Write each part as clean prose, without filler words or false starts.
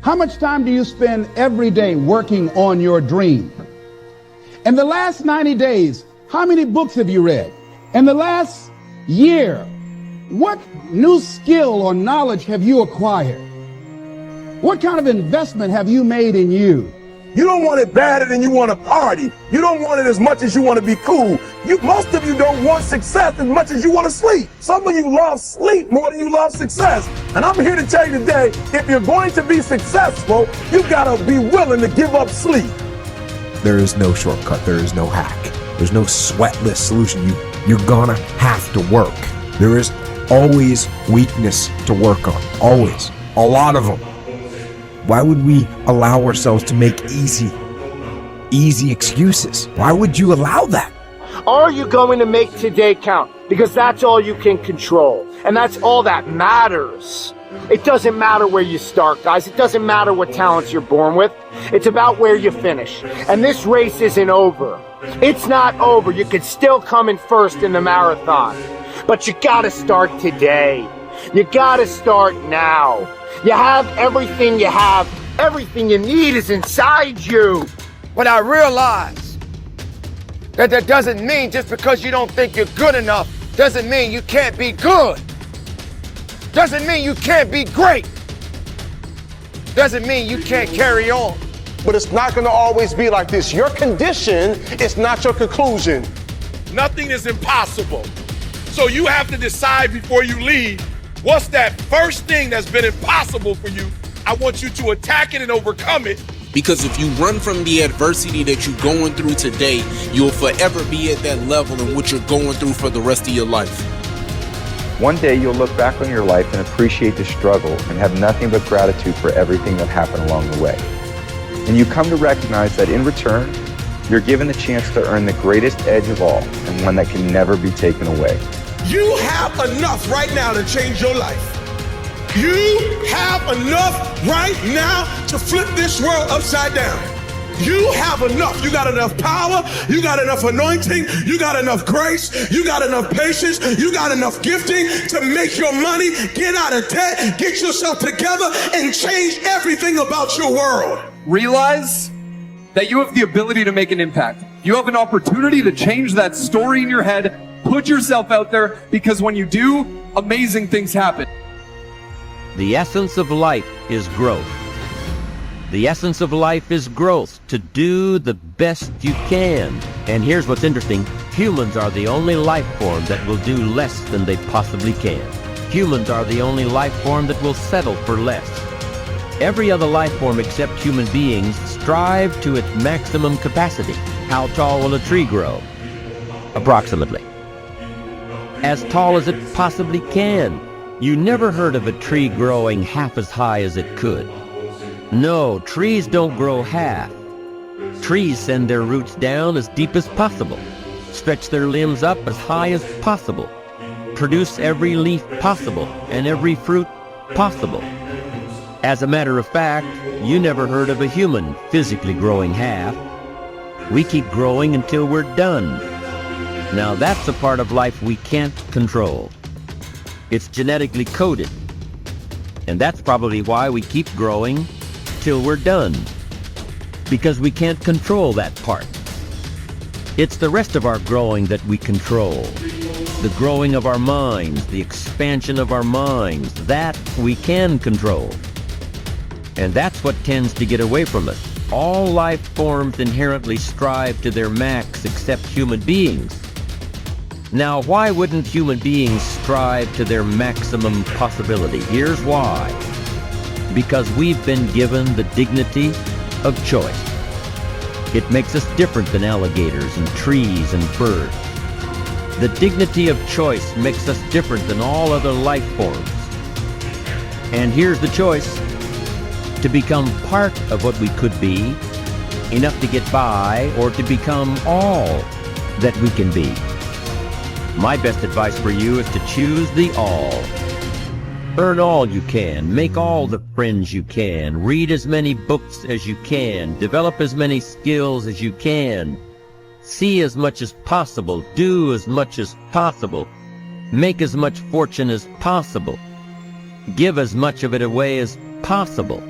How much time do you spend every day working on your dream? In the last 90 days, how many books have you read? In the last year, what new skill or knowledge have you acquired? What kind of investment have you made in you? You don't want it badder than you want to party. You don't want it as much as you want to be cool. Most of you don't want success as much as you want to sleep. Some of you love sleep more than you love success. And I'm here to tell you today, if you're going to be successful, you gotta be willing to give up sleep. There is no shortcut. There is no hack. There's no sweatless solution. You're gonna have to work. There is always weakness to work on. Always. A lot of them. Why would we allow ourselves to make easy excuses? Why would you allow that? Are you going to make today count? Because that's all you can control. And that's all that matters. It doesn't matter where you start, guys. It doesn't matter what talents you're born with. It's about where you finish. And this race isn't over. It's not over. You could still come in first in the marathon. But you gotta start today. You gotta start now. You have everything you have. Everything you need is inside you. But I realize that doesn't mean just because you don't think you're good enough, doesn't mean you can't be good. Doesn't mean you can't be great. Doesn't mean you can't carry on. But it's not gonna always be like this. Your condition is not your conclusion. Nothing is impossible. So you have to decide before you leave, what's that first thing that's been impossible for you? I want you to attack it and overcome it. Because if you run from the adversity that you're going through today, you'll forever be at that level in which you're going through for the rest of your life. One day you'll look back on your life and appreciate the struggle and have nothing but gratitude for everything that happened along the way. And you come to recognize that in return, you're given the chance to earn the greatest edge of all, and one that can never be taken away. You have enough right now to change your life. You have enough right now to flip this world upside down. You have enough. You got enough power. You got enough anointing. You got enough grace. You got enough patience. You got enough gifting to make your money, get out of debt, get yourself together, and change everything about your world. Realize that you have the ability to make an impact. You have an opportunity to change that story in your head. Put yourself out there, because when you do, amazing things happen. The essence of life is growth. The essence of life is growth, to do the best you can. And here's what's interesting. Humans are the only life form that will do less than they possibly can. Humans are the only life form that will settle for less. Every other life form except human beings strive to its maximum capacity. How tall will a tree grow? Approximately as tall as it possibly can. You never heard of a tree growing half as high as it could. No, trees don't grow half. Trees send their roots down as deep as possible, stretch their limbs up as high as possible, produce every leaf possible and every fruit possible. As a matter of fact, you never heard of a human physically growing half. We keep growing until we're done. Now that's a part of life we can't control. It's genetically coded. And that's probably why we keep growing till we're done. Because we can't control that part. It's the rest of our growing that we control. The growing of our minds, the expansion of our minds, that we can control. And that's what tends to get away from us. All life forms inherently strive to their max except human beings. Now, why wouldn't human beings strive to their maximum possibility? Here's why. Because we've been given the dignity of choice. It makes us different than alligators and trees and birds. The dignity of choice makes us different than all other life forms. And here's the choice: to become part of what we could be, enough to get by, or to become all that we can be. My best advice for you is to choose the all. Earn all you can, make all the friends you can, read as many books as you can, develop as many skills as you can, see as much as possible, do as much as possible, make as much fortune as possible, give as much of it away as possible.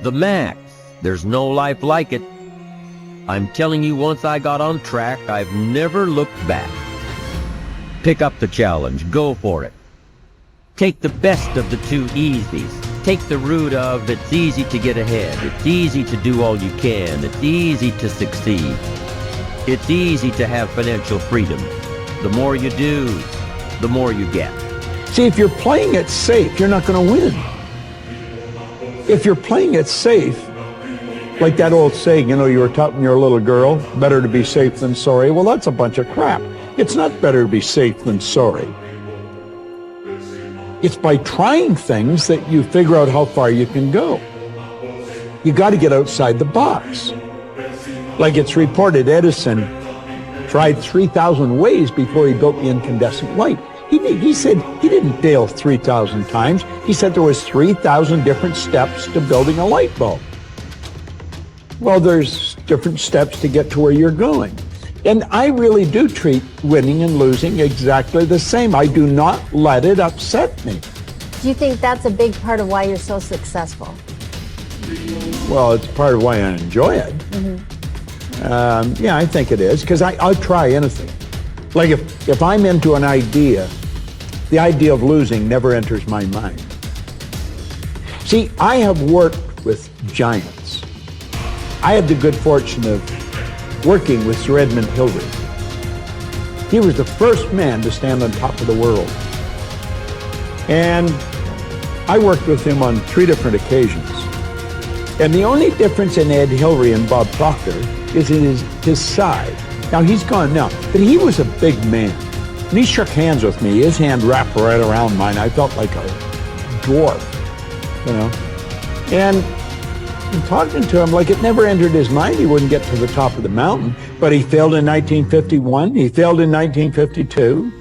The max. There's no life like it. I'm telling you, once I got on track, I've never looked back. Pick up the challenge. Go for it. Take the best of the two easies. Take the route of it's easy to get ahead. It's easy to do all you can. It's easy to succeed. It's easy to have financial freedom. The more you do, the more you get. See, if you're playing it safe, you're not going to win. If you're playing it safe, like that old saying, you know, you were taught when you're a little girl, better to be safe than sorry. Well, that's a bunch of crap. It's not better to be safe than sorry. It's by trying things that you figure out how far you can go. You got to get outside the box. Like it's reported, Edison tried 3,000 ways before he built the incandescent light. He said he didn't fail 3,000 times. He said there was 3,000 different steps to building a light bulb. Well, there's different steps to get to where you're going. And I really do treat winning and losing exactly the same. I do not let it upset me. Do you think that's a big part of why you're so successful? Well, it's part of why I enjoy it. Yeah, I think it is, because I'll try anything. Like if I'm into an idea, the idea of losing never enters my mind. See, I have worked with giants. I had the good fortune of working with Sir Edmund Hillary. He was the first man to stand on top of the world. And I worked with him on 3 different occasions. And the only difference in Ed Hillary and Bob Proctor is in his size. Now, he's gone now, but he was a big man. And he shook hands with me. His hand wrapped right around mine. I felt like a dwarf, you know. And talking to him, like it never entered his mind he wouldn't get to the top of the mountain. But he failed in 1951. He failed in 1952.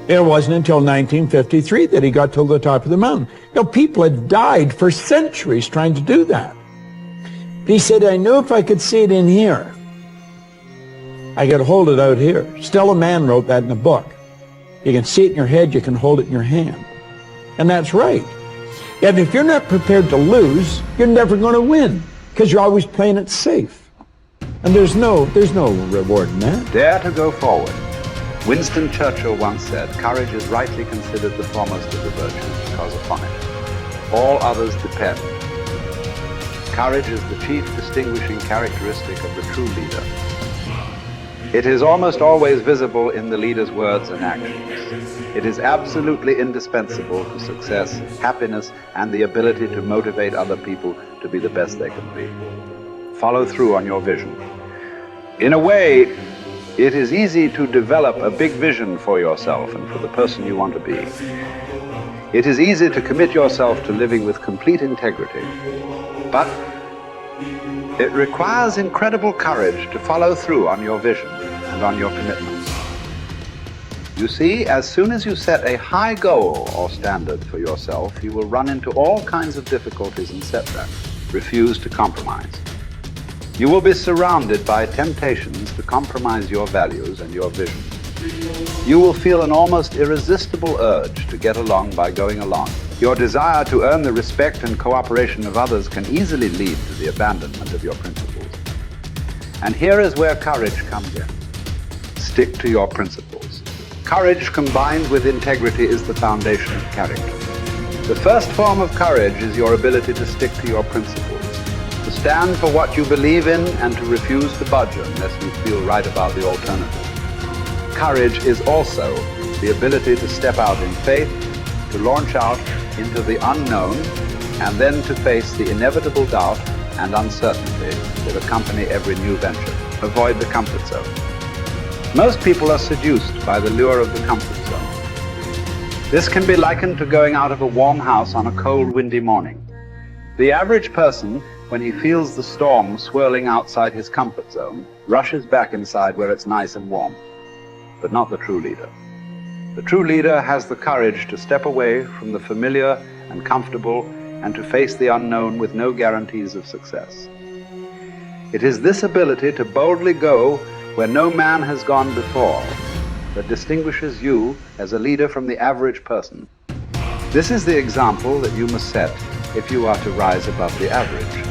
It wasn't until 1953 that he got to the top of the mountain. You know, people had died for centuries trying to do that. But he said, I knew if I could see it in here, I could hold it out here. Stella Mann wrote that in a book. You can see it in your head, you can hold it in your hand. And that's right. And if you're not prepared to lose, you're never going to win, because you're always playing it safe. And there's no reward in that. Dare to go forward. Winston Churchill once said, courage is rightly considered the foremost of the virtues, because upon it all others depend. Courage is the chief distinguishing characteristic of the true leader. It is almost always visible in the leader's words and actions. It is absolutely indispensable to success, happiness, and the ability to motivate other people to be the best they can be. Follow through on your vision. In a way, it is easy to develop a big vision for yourself and for the person you want to be. It is easy to commit yourself to living with complete integrity. But it requires incredible courage to follow through on your vision and on your commitments. You see, as soon as you set a high goal or standard for yourself, you will run into all kinds of difficulties and setbacks. Refuse to compromise. You will be surrounded by temptations to compromise your values and your vision. You will feel an almost irresistible urge to get along by going along. Your desire to earn the respect and cooperation of others can easily lead to the abandonment of your principles. And here is where courage comes in. Stick to your principles. Courage combined with integrity is the foundation of character. The first form of courage is your ability to stick to your principles, to stand for what you believe in and to refuse to budge unless you feel right about the alternative. Courage is also the ability to step out in faith, to launch out into the unknown, and then to face the inevitable doubt and uncertainty that accompany every new venture. Avoid the comfort zone. Most people are seduced by the lure of the comfort zone. This can be likened to going out of a warm house on a cold, windy morning. The average person, when he feels the storm swirling outside his comfort zone, rushes back inside where it's nice and warm. But not the true leader. The true leader has the courage to step away from the familiar and comfortable and to face the unknown with no guarantees of success. It is this ability to boldly go where no man has gone before that distinguishes you as a leader from the average person. This is the example that you must set if you are to rise above the average.